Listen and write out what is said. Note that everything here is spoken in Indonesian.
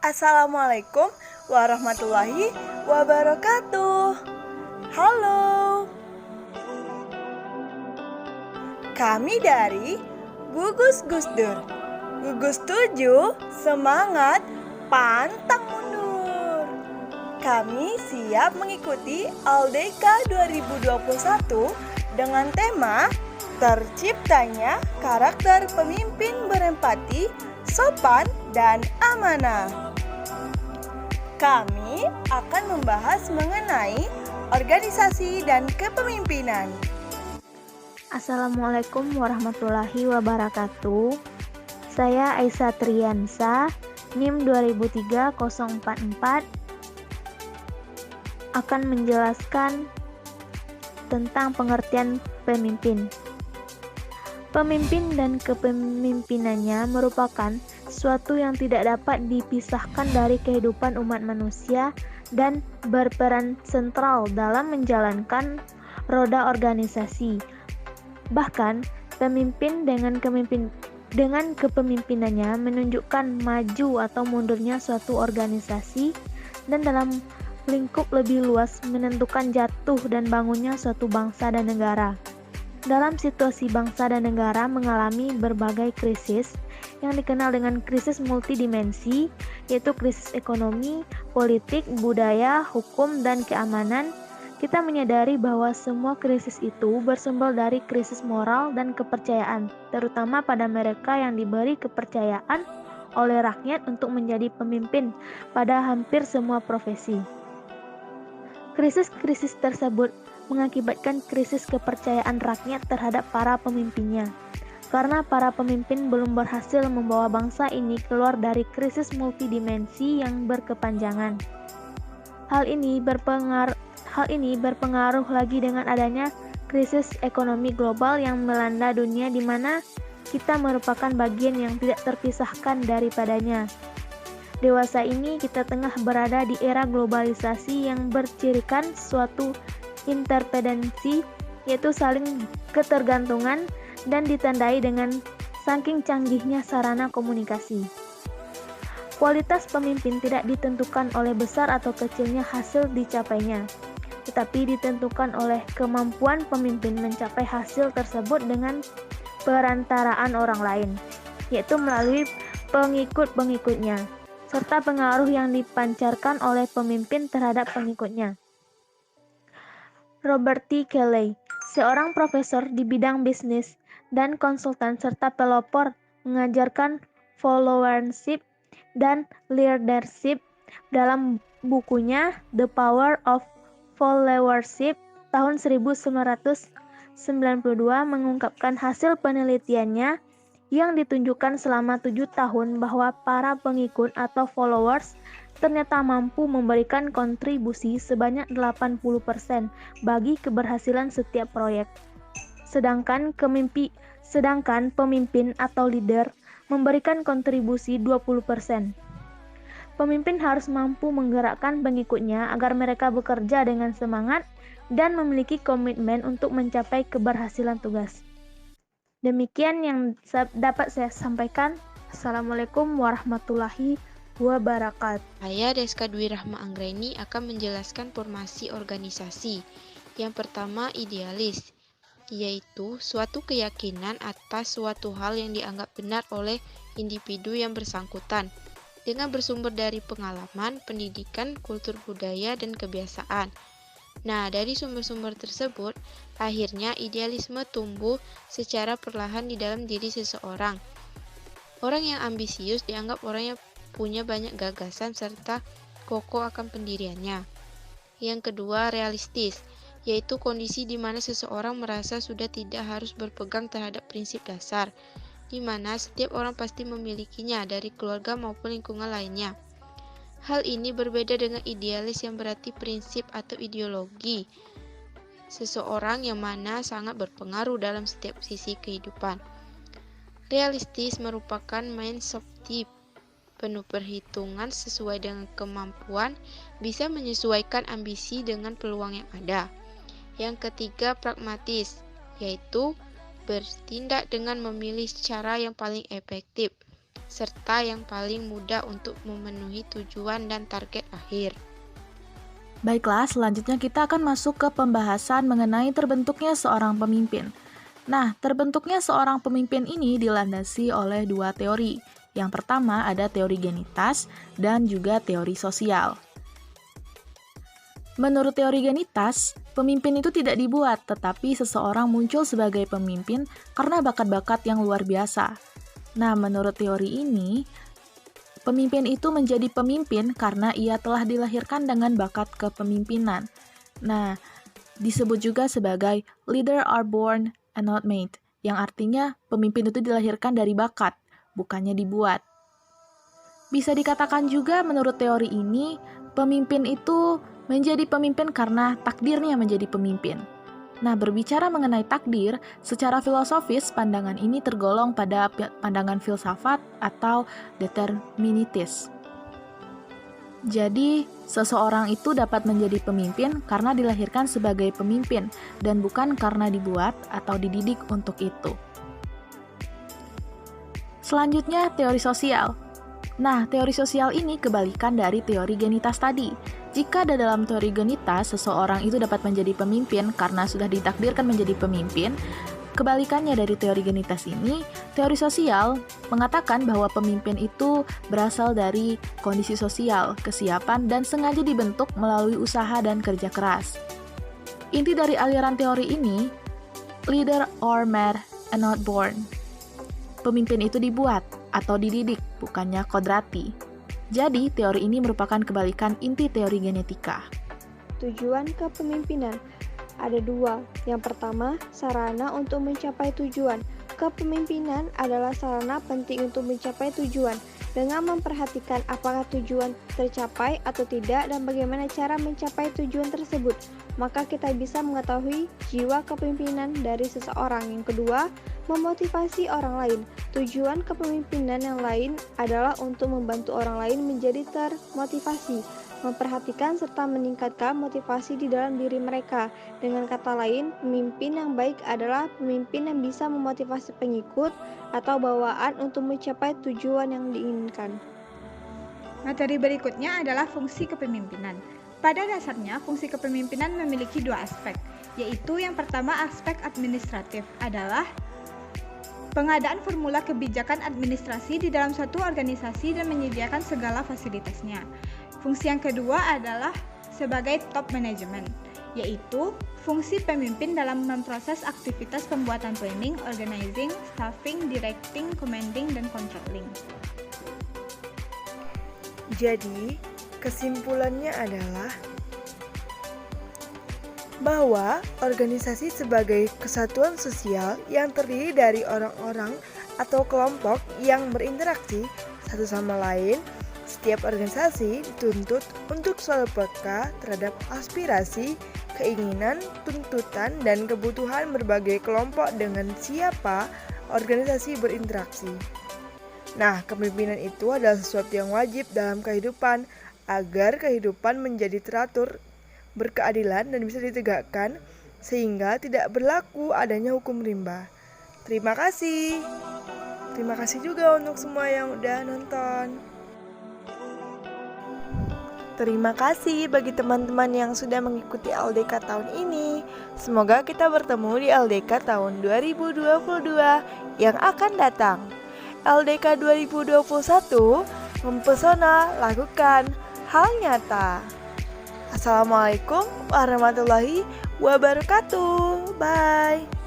Assalamualaikum warahmatullahi wabarakatuh. Halo, kami dari Gugus Gusdur. Gugus 7, semangat, pantang mundur. Kami siap mengikuti Aldeka 2021 dengan tema terciptanya karakter pemimpin berempati, sopan, dan amanah. Kami akan membahas mengenai organisasi dan kepemimpinan. Assalamualaikum warahmatullahi wabarakatuh. Saya Aisyah Triyansa, NIM 2003-044, akan menjelaskan tentang pengertian pemimpin. Pemimpin dan kepemimpinannya merupakan suatu yang tidak dapat dipisahkan dari kehidupan umat manusia dan berperan sentral dalam menjalankan roda organisasi. Bahkan, pemimpin dengan kepemimpinannya menunjukkan maju atau mundurnya suatu organisasi dan dalam lingkup lebih luas menentukan jatuh dan bangunnya suatu bangsa dan negara. Dalam situasi bangsa dan negara mengalami berbagai krisis yang dikenal dengan krisis multidimensi, yaitu krisis ekonomi, politik, budaya, hukum, dan keamanan, kita menyadari bahwa semua krisis itu bersumber dari krisis moral dan kepercayaan, terutama pada mereka yang diberi kepercayaan oleh rakyat untuk menjadi pemimpin pada hampir semua profesi. Krisis-krisis tersebut mengakibatkan krisis kepercayaan rakyat terhadap para pemimpinnya, karena para pemimpin belum berhasil membawa bangsa ini keluar dari krisis multidimensi yang berkepanjangan. Hal ini berpengaruh lagi dengan adanya krisis ekonomi global yang melanda dunia, di mana kita merupakan bagian yang tidak terpisahkan daripadanya. Dewasa ini kita tengah berada di era globalisasi yang bercirikan suatu interdependensi, yaitu saling ketergantungan, dan ditandai dengan saking canggihnya sarana komunikasi. Kualitas pemimpin tidak ditentukan oleh besar atau kecilnya hasil dicapainya, tetapi ditentukan oleh kemampuan pemimpin mencapai hasil tersebut dengan perantaraan orang lain, yaitu melalui pengikut-pengikutnya, serta pengaruh yang dipancarkan oleh pemimpin terhadap pengikutnya. Robert T. Kelley, seorang profesor di bidang bisnis dan konsultan serta pelopor, mengajarkan followership dan leadership dalam bukunya The Power of Followership tahun 1992 mengungkapkan hasil penelitiannya yang ditunjukkan selama 7 tahun bahwa para pengikut atau followers ternyata mampu memberikan kontribusi sebanyak 80% bagi keberhasilan setiap proyek. Sedangkan pemimpin atau leader memberikan kontribusi 20%. Pemimpin harus mampu menggerakkan pengikutnya agar mereka bekerja dengan semangat dan memiliki komitmen untuk mencapai keberhasilan tugas. Demikian yang dapat saya sampaikan. Assalamualaikum warahmatullahi wabarakatuh. Saya Deska Dwi Rahma Anggraini akan menjelaskan formasi organisasi. Yang pertama, idealis, yaitu suatu keyakinan atas suatu hal yang dianggap benar oleh individu yang bersangkutan, dengan bersumber dari pengalaman, pendidikan, kultur budaya, dan kebiasaan. Nah, dari sumber-sumber tersebut, akhirnya idealisme tumbuh secara perlahan di dalam diri seseorang. Orang yang ambisius dianggap orang yang punya banyak gagasan serta kokoh akan pendiriannya. Yang kedua, realistis, yaitu kondisi di mana seseorang merasa sudah tidak harus berpegang terhadap prinsip dasar, di mana setiap orang pasti memilikinya dari keluarga maupun lingkungan lainnya. Hal ini berbeda dengan idealis yang berarti prinsip atau ideologi seseorang yang mana sangat berpengaruh dalam setiap sisi kehidupan. Realistis merupakan mindset penuh perhitungan sesuai dengan kemampuan, bisa menyesuaikan ambisi dengan peluang yang ada. Yang ketiga, pragmatis, yaitu bertindak dengan memilih cara yang paling efektif. serta yang paling mudah untuk memenuhi tujuan dan target akhir. Baiklah, selanjutnya kita akan masuk ke pembahasan mengenai terbentuknya seorang pemimpin. Nah, terbentuknya seorang pemimpin ini dilandasi oleh dua teori. Yang pertama ada teori genitas dan juga teori sosial. Menurut teori genitas, pemimpin itu tidak dibuat, tetapi seseorang muncul sebagai pemimpin karena bakat-bakat yang luar biasa. Nah, menurut teori ini, pemimpin itu menjadi pemimpin karena ia telah dilahirkan dengan bakat kepemimpinan. Nah, disebut juga sebagai leader are born and not made, yang artinya pemimpin itu dilahirkan dari bakat, bukannya dibuat. Bisa dikatakan juga menurut teori ini, pemimpin itu menjadi pemimpin karena takdirnya menjadi pemimpin. Nah, berbicara mengenai takdir, secara filosofis pandangan ini tergolong pada pandangan filsafat atau deterministis. Jadi, seseorang itu dapat menjadi pemimpin karena dilahirkan sebagai pemimpin dan bukan karena dibuat atau dididik untuk itu. Selanjutnya, teori sosial. Nah, teori sosial ini kebalikan dari teori genitas tadi. Jika dalam teori genitas, seseorang itu dapat menjadi pemimpin karena sudah ditakdirkan menjadi pemimpin, kebalikannya dari teori genitas ini, teori sosial mengatakan bahwa pemimpin itu berasal dari kondisi sosial, kesiapan, dan sengaja dibentuk melalui usaha dan kerja keras. Inti dari aliran teori ini, leader are made and not born. Pemimpin itu dibuat atau dididik, bukannya kodrati. Jadi, teori ini merupakan kebalikan inti teori genetika. Tujuan kepemimpinan ada dua. Yang pertama, sarana untuk mencapai tujuan. Kepemimpinan adalah sarana penting untuk mencapai tujuan. Dengan memperhatikan apakah tujuan tercapai atau tidak dan bagaimana cara mencapai tujuan tersebut, maka kita bisa mengetahui jiwa kepemimpinan dari seseorang. Yang kedua, memotivasi orang lain. Tujuan kepemimpinan yang lain adalah untuk membantu orang lain menjadi termotivasi, memperhatikan serta meningkatkan motivasi di dalam diri mereka. Dengan kata lain, pemimpin yang baik adalah pemimpin yang bisa memotivasi pengikut atau bawaan untuk mencapai tujuan yang diinginkan. Materi berikutnya adalah fungsi kepemimpinan. Pada dasarnya, fungsi kepemimpinan memiliki dua aspek, yaitu yang pertama aspek administratif adalah pengadaan formula kebijakan administrasi di dalam suatu organisasi dan menyediakan segala fasilitasnya. Fungsi yang kedua adalah sebagai top management, yaitu fungsi pemimpin dalam memproses aktivitas pembuatan planning, organizing, staffing, directing, commanding, dan controlling. Jadi, kesimpulannya adalah bahwa organisasi sebagai kesatuan sosial yang terdiri dari orang-orang atau kelompok yang berinteraksi satu sama lain. Setiap organisasi dituntut untuk selalu peka terhadap aspirasi, keinginan, tuntutan, dan kebutuhan berbagai kelompok dengan siapa organisasi berinteraksi. Nah, kepemimpinan itu adalah sesuatu yang wajib dalam kehidupan agar kehidupan menjadi teratur, berkeadilan, dan bisa ditegakkan sehingga tidak berlaku adanya hukum rimba. Terima kasih. Terima kasih juga untuk semua yang udah nonton. Terima kasih bagi teman-teman yang sudah mengikuti LDK tahun ini. Semoga kita bertemu di LDK tahun 2022 yang akan datang. LDK 2021 mempesona, lakukan hal nyata. Assalamualaikum warahmatullahi wabarakatuh. Bye.